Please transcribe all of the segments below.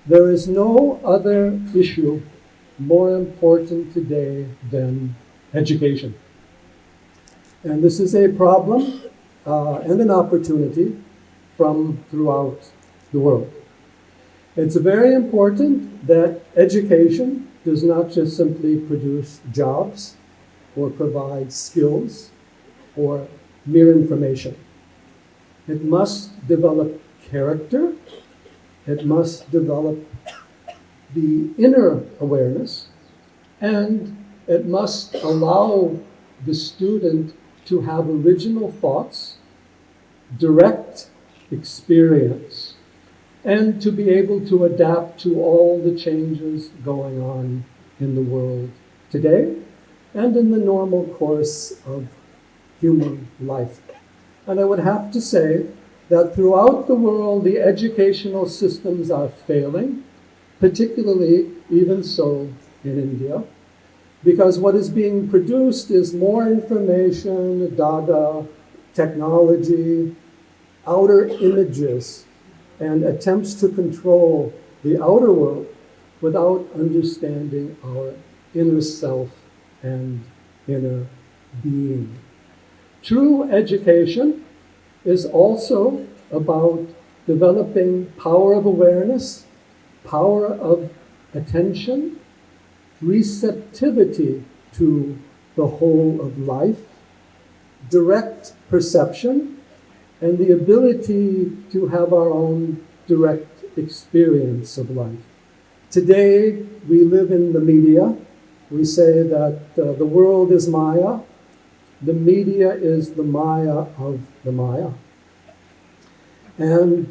There is no other issue more important today than education. And this is a problem and an opportunity from throughout the world. It's very important that education does not just simply produce jobs or provide skills or mere information. It must develop character. It must develop the inner awareness, and it must allow the student to have original thoughts, direct experience, and to be able to adapt to all the changes going on in the world today and in the normal course of human life. And I would have to say that throughout the world, the educational systems are failing, particularly even so in India, because what is being produced is more information, data, technology, outer images, and attempts to control the outer world without understanding our inner self and inner being. True education is also about developing power of awareness, power of attention, receptivity to the whole of life, direct perception, and the ability to have our own direct experience of life. Today, we live in the media. We say that the world is Maya. The media is the Maya of the Maya. And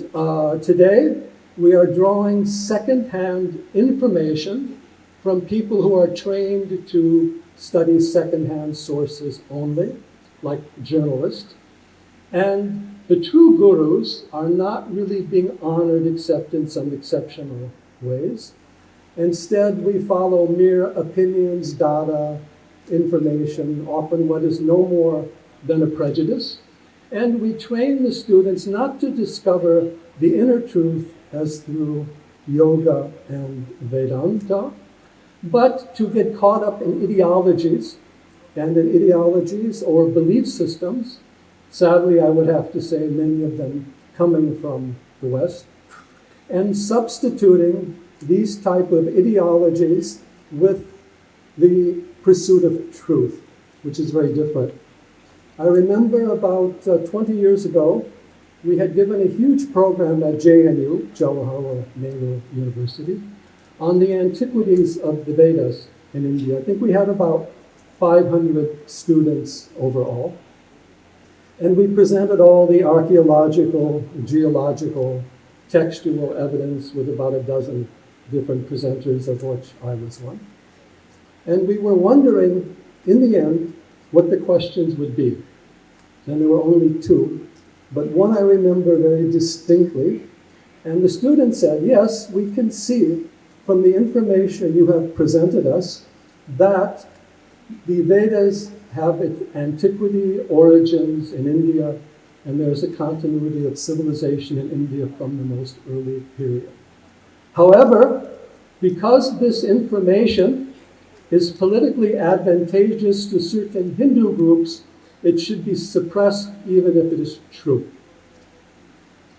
today, we are drawing secondhand information from people who are trained to study secondhand sources only, like journalists. And the true gurus are not really being honored except in some exceptional ways. Instead, we follow mere opinions, data, information, often what is no more than a prejudice. And we train the students not to discover the inner truth as through yoga and Vedanta, but to get caught up in ideologies, and in ideologies or belief systems. Sadly, I would have to say many of them coming from the West, and substituting these type of ideologies with the pursuit of truth, which is very different. I remember about 20 years ago, we had given a huge program at JNU, Jawaharlal Nehru University, on the antiquities of the Vedas in India. I think we had about 500 students overall. And we presented all the archaeological, geological, textual evidence with about a dozen different presenters, of which I was one. And we were wondering, in the end, what the questions would be. And there were only two, but one I remember very distinctly. And the student said, yes, we can see from the information you have presented us that the Vedas have its antiquity, origins in India, and there's a continuity of civilization in India from the most early period. However, because this information is politically advantageous to certain Hindu groups, it should be suppressed even if it is true.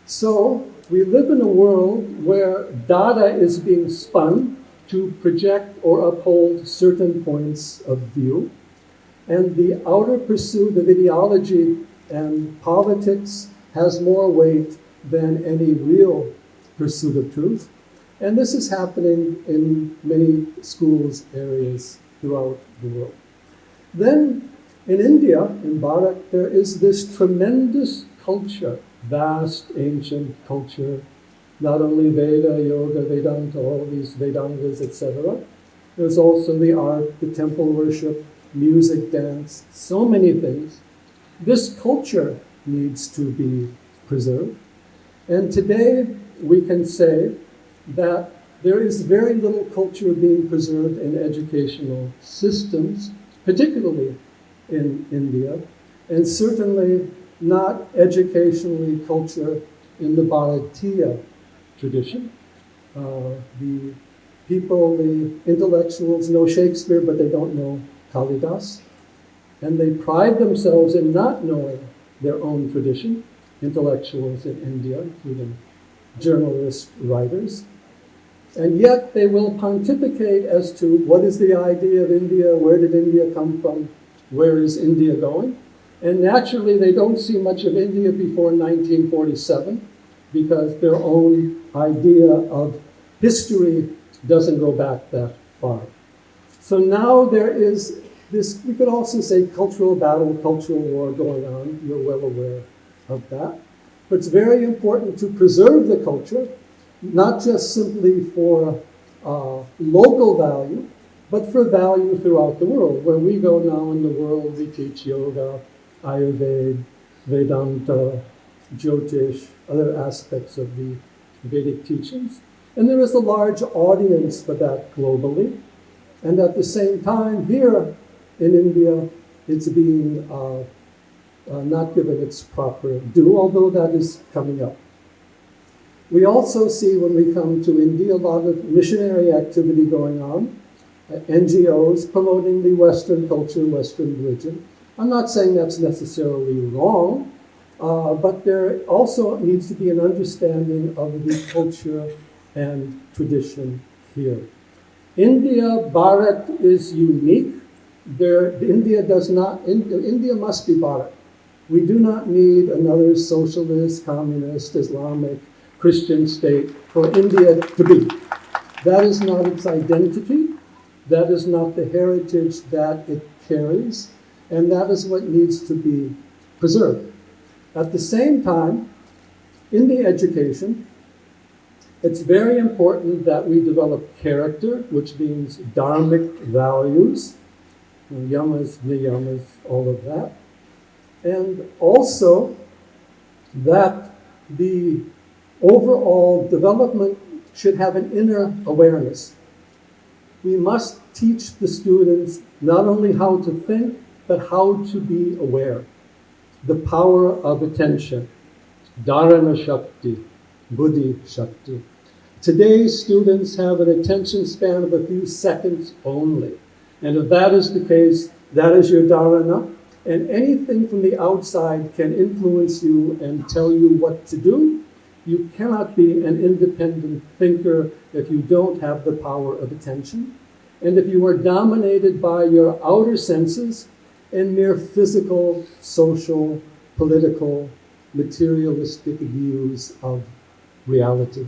So we live in a world where data is being spun to project or uphold certain points of view, and the outer pursuit of ideology and politics has more weight than any real pursuit of truth. And this is happening in many schools, areas throughout the world. Then in India, in Bharat, there is this tremendous culture, vast ancient culture, not only Veda, Yoga, Vedanta, all these Vedangas, etc. There's also the art, the temple worship, music, dance, so many things. This culture needs to be preserved. And today we can say that there is very little culture being preserved in educational systems, particularly in India, and certainly not educationally culture in the Bharatiya tradition. The people, the intellectuals know Shakespeare, but they don't know Kalidas. And they pride themselves in not knowing their own tradition, intellectuals in India, including journalists, writers. And yet they will pontificate as to what is the idea of India, where did India come from, where is India going? And naturally, they don't see much of India before 1947 because their own idea of history doesn't go back that far. So now there is this, we could also say, cultural battle, cultural war going on. You're well aware of that. But it's very important to preserve the culture, not just simply for local value, but for value throughout the world. Where we go now in the world, we teach yoga, Ayurveda, Vedanta, Jyotish, other aspects of the Vedic teachings. And there is a large audience for that globally. And at the same time, here in India, it's being not given its proper due, although that is coming up. We also see when we come to India a lot of missionary activity going on, NGOs promoting the Western culture, Western religion. I'm not saying that's necessarily wrong, but there also needs to be an understanding of the culture and tradition here. India, Bharat is unique. India must be Bharat. We do not need another socialist, communist, Islamic, Christian state for India to be. That is not its identity. That is not the heritage that it carries. And that is what needs to be preserved. At the same time, in the education, it's very important that we develop character, which means dharmic values, yamas, niyamas, all of that. And also that the overall development should have an inner awareness. We must teach the students not only how to think, but how to be aware. The power of attention, dharana shakti, buddhi shakti. Today's students have an attention span of a few seconds only. And if that is the case, that is your dharana. And anything from the outside can influence you and tell you what to do. You cannot be an independent thinker if you don't have the power of attention. And if you are dominated by your outer senses and mere physical, social, political, materialistic views of reality.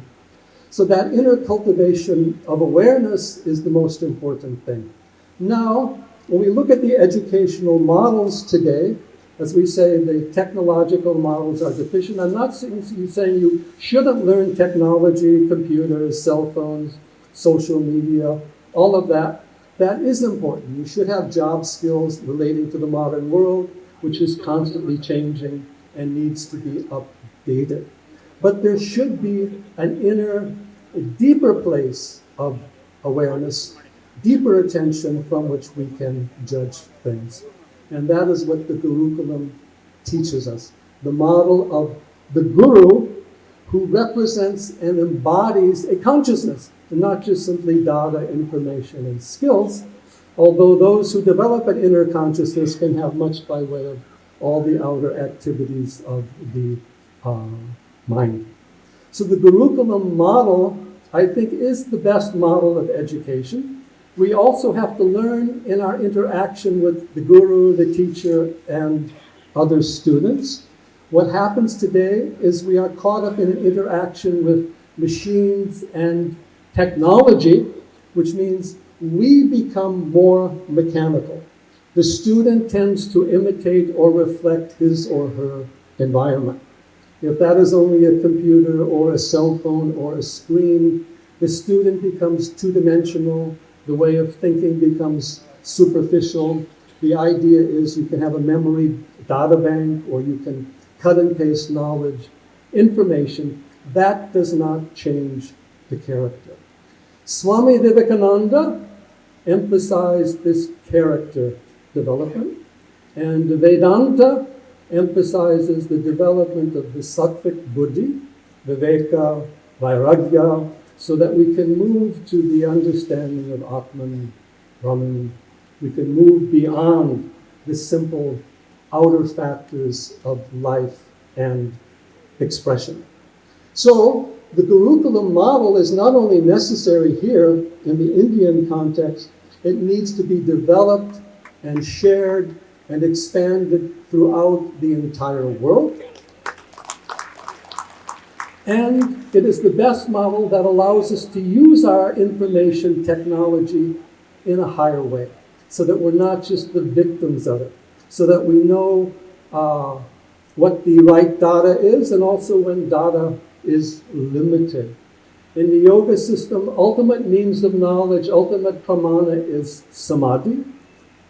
So that inner cultivation of awareness is the most important thing. Now, when we look at the educational models today, as we say, the technological models are deficient. I'm not saying you shouldn't learn technology, computers, cell phones, social media, all of that. That is important. You should have job skills relating to the modern world, which is constantly changing and needs to be updated. But there should be an inner, a deeper place of awareness, deeper attention from which we can judge things. And that is what the Gurukulam teaches us. The model of the Guru who represents and embodies a consciousness, and not just simply data, information, and skills, although those who develop an inner consciousness can have much by way of all the outer activities of the mind. So the Gurukulam model, I think, is the best model of education. We also have to learn in our interaction with the guru, the teacher, and other students. What happens today is we are caught up in an interaction with machines and technology, which means we become more mechanical. The student tends to imitate or reflect his or her environment. If that is only a computer or a cell phone or a screen, the student becomes two-dimensional. The way of thinking becomes superficial. The idea is you can have a memory data bank or you can cut and paste knowledge, information. That does not change the character. Swami Vivekananda emphasized this character development, and Vedanta emphasizes the development of the sattvic buddhi, viveka, vairagya, so that we can move to the understanding of Atman, Brahman. We can move beyond the simple outer factors of life and expression. So the Gurukula model is not only necessary here in the Indian context, it needs to be developed and shared and expanded throughout the entire world. And it is the best model that allows us to use our information technology in a higher way, so that we're not just the victims of it, so that we know what the right data is, and also when data is limited. In the yoga system, ultimate means of knowledge, ultimate pramana is samadhi,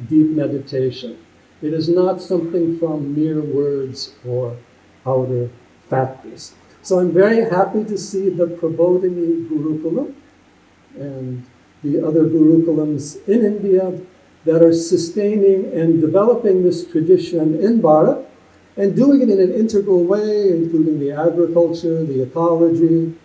deep meditation. It is not something from mere words or outer factors. So I'm very happy to see the Prabhodhini Gurukula and the other Gurukulams in India that are sustaining and developing this tradition in Bharat and doing it in an integral way, including the agriculture, the ecology,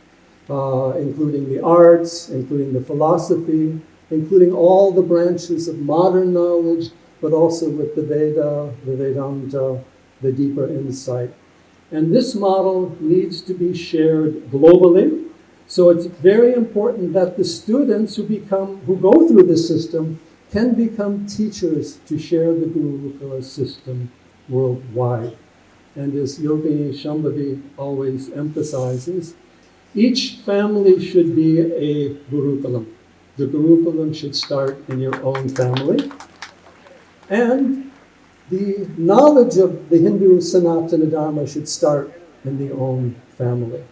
including the arts, including the philosophy, including all the branches of modern knowledge, but also with the Veda, the Vedanta, the deeper insight. And this model needs to be shared globally. So it's very important that the students who go through the system can become teachers to share the Gurukula system worldwide. And as Yogini Shambhavi always emphasizes, each family should be a Gurukulam. The Gurukulam should start in your own family. And the knowledge of the Hindu Sanatana Dharma should start in the own family.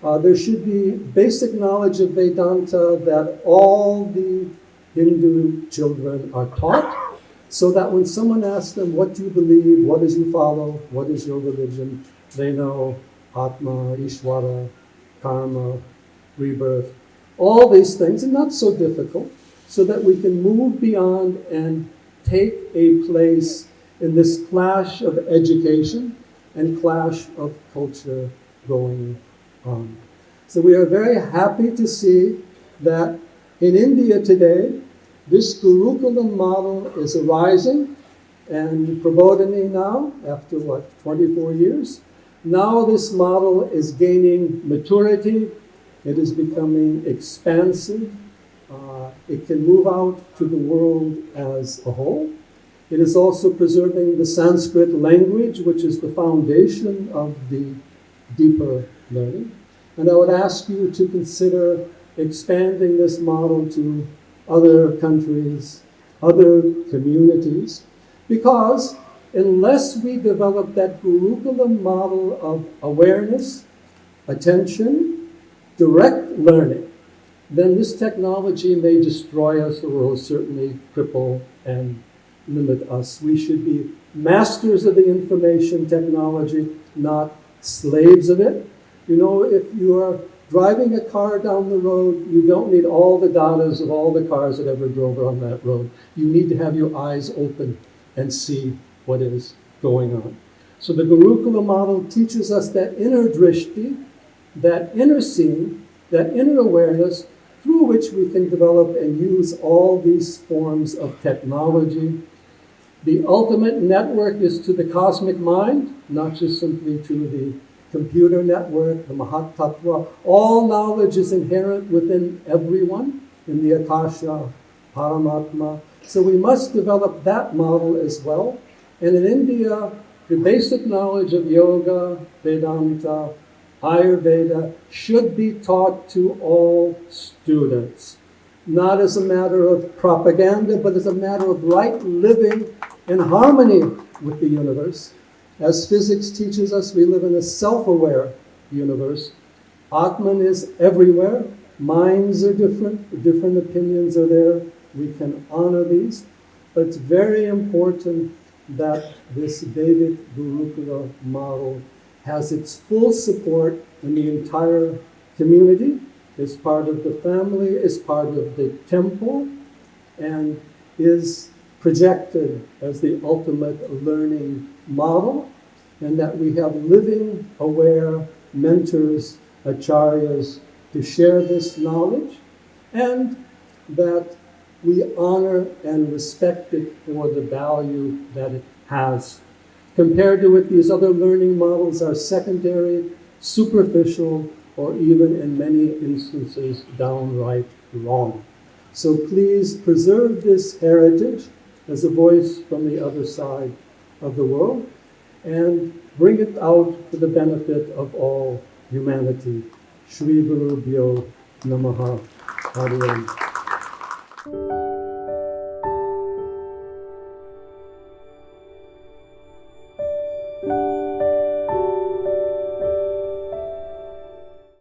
There should be basic knowledge of Vedanta that all the Hindu children are taught, so that when someone asks them, what do you believe, what does you follow, what is your religion, they know Atma, Ishvara, Karma, rebirth, all these things, and not so difficult, so that we can move beyond and take a place in this clash of education and clash of culture going on. So we are very happy to see that in India today, this Gurukula model is arising, and Prabhodhini now, after 24 years, now this model is gaining maturity, it is becoming expansive, it can move out to the world as a whole. It is also preserving the Sanskrit language, which is the foundation of the deeper learning. And I would ask you to consider expanding this model to other countries, other communities, because unless we develop that Gurukula model of awareness, attention, direct learning, then this technology may destroy us or will certainly cripple and limit us. We should be masters of the information technology, not slaves of it. You know, if you are driving a car down the road, you don't need all the datas of all the cars that ever drove on that road. You need to have your eyes open and see what is going on. So the Gurukula model teaches us that inner drishti, that inner seeing, that inner awareness, through which we can develop and use all these forms of technology. The ultimate network is to the cosmic mind, not just simply to the computer network, the Mahat Tattva. All knowledge is inherent within everyone in the Akasha, Paramatma. So we must develop that model as well. And in India, the basic knowledge of yoga, Vedanta, Ayurveda should be taught to all students. Not as a matter of propaganda, but as a matter of right living in harmony with the universe. As physics teaches us, we live in a self-aware universe. Atman is everywhere. Minds are different. Different opinions are there. We can honor these. But it's very important that this Vedic Gurukula model has its full support in the entire community, is part of the family, is part of the temple, and is projected as the ultimate learning model, and that we have living, aware mentors, acharyas, to share this knowledge, and that we honor and respect it for the value that it has. Compared to it, these other learning models are secondary, superficial, or even in many instances downright wrong. So please preserve this heritage as a voice from the other side of the world and bring it out for the benefit of all humanity. Shri Gurubhyo Namaha. Hare Om.